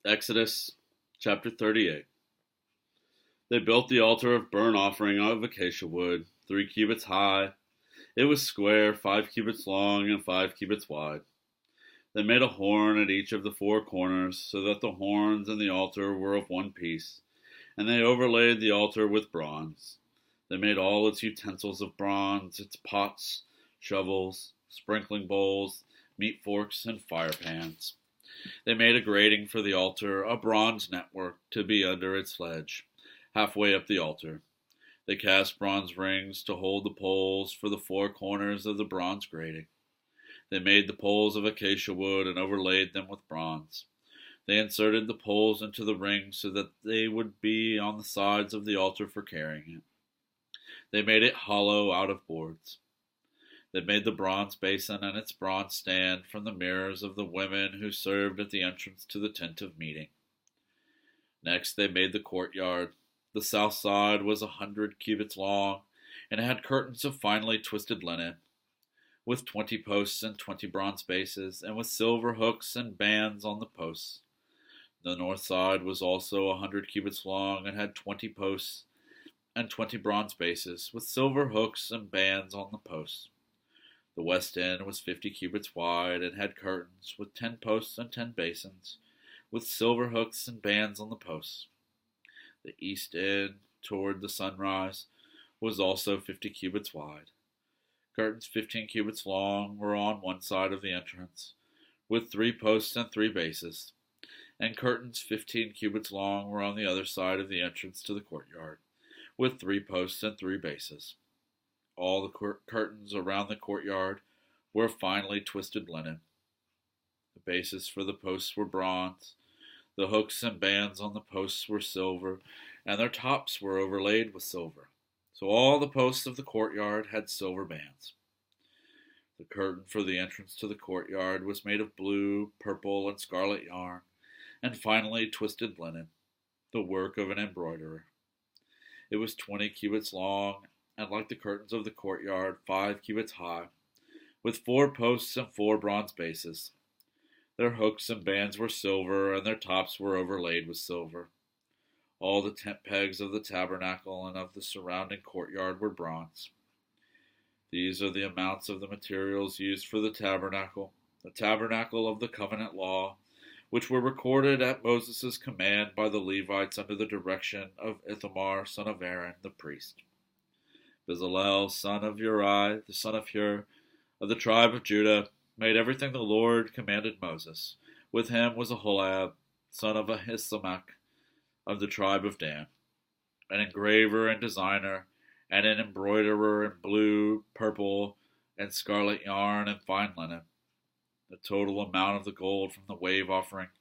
Exodus chapter 38. They built the altar of burnt offering out of acacia wood, 3 cubits high. It was square, 5 cubits long, and 5 cubits wide. They made a horn at each of the 4 corners, so that the horns and the altar were of one piece, and they overlaid the altar with bronze. They made all its utensils of bronze, its pots, shovels, sprinkling bowls, meat forks, and fire pans. They made a grating for the altar, a bronze network to be under its ledge, halfway up the altar. They cast bronze rings to hold the poles for the 4 corners of the bronze grating. They made the poles of acacia wood and overlaid them with bronze. They inserted the poles into the rings so that they would be on the sides of the altar for carrying it. They made it hollow out of boards. They made the bronze basin and its bronze stand from the mirrors of the women who served at the entrance to the tent of meeting. Next they made the courtyard. The south side was 100 cubits long, and it had curtains of finely twisted linen, with 20 posts and 20 bronze bases, and with silver hooks and bands on the posts. The north side was also 100 cubits long, and had 20 posts and 20 bronze bases, with silver hooks and bands on the posts. The west end was 50 cubits wide, and had curtains, with 10 posts and 10 basins, with silver hooks and bands on the posts. The east end, toward the sunrise, was also 50 cubits wide. Curtains 15 cubits long were on one side of the entrance, with 3 posts and 3 bases, and curtains 15 cubits long were on the other side of the entrance to the courtyard, with 3 posts and 3 bases. All the curtains around the courtyard were finely twisted linen. The bases for the posts were bronze. The hooks and bands on the posts were silver, and their tops were overlaid with silver. So all the posts of the courtyard had silver bands. The curtain for the entrance to the courtyard was made of blue, purple, and scarlet yarn, and finely twisted linen, the work of an embroiderer. It was 20 cubits long, and like the curtains of the courtyard, 5 cubits high, with 4 posts and 4 bronze bases. Their hooks and bands were silver, and their tops were overlaid with silver. All the tent pegs of the tabernacle and of the surrounding courtyard were bronze. These are the amounts of the materials used for the tabernacle of the covenant law, which were recorded at Moses' command by the Levites under the direction of Ithamar, son of Aaron, the priest. Bezalel, son of Uri, the son of Hur, of the tribe of Judah, made everything the Lord commanded Moses. With him was Aholiab, son of Ahisamach, of the tribe of Dan, an engraver and designer, and an embroiderer in blue, purple, and scarlet yarn and fine linen. The total amount of the gold from the wave offering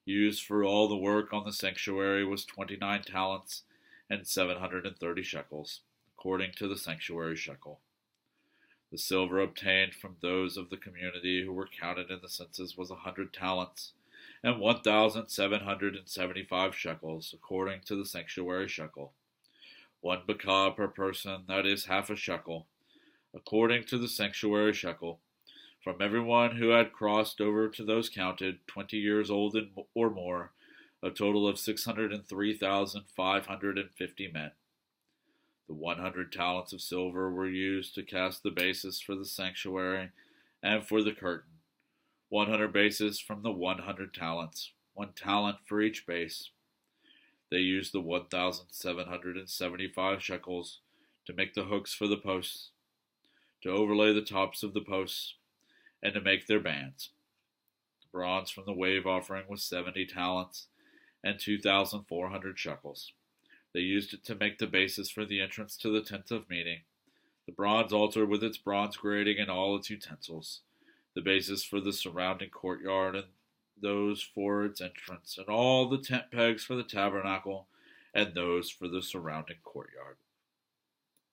used for all the work on the sanctuary was 29 talents and 730 shekels, according to the sanctuary shekel. The silver obtained from those of the community who were counted in the census was 100 talents and 1,775 shekels, according to the sanctuary shekel. 1 bekah per person, that is half a shekel, according to the sanctuary shekel, from everyone who had crossed over to those counted 20 years old or more, a total of 603,550 men. The 100 talents of silver were used to cast the bases for the sanctuary and for the curtain. 100 bases from the 100 talents, 1 talent for each base. They used the 1,775 shekels to make the hooks for the posts, to overlay the tops of the posts, and to make their bands. The bronze from the wave offering was 70 talents and 2,400 shekels. They used it to make the bases for the entrance to the tent of meeting, the bronze altar with its bronze grating and all its utensils, the bases for the surrounding courtyard and those for its entrance, and all the tent pegs for the tabernacle and those for the surrounding courtyard.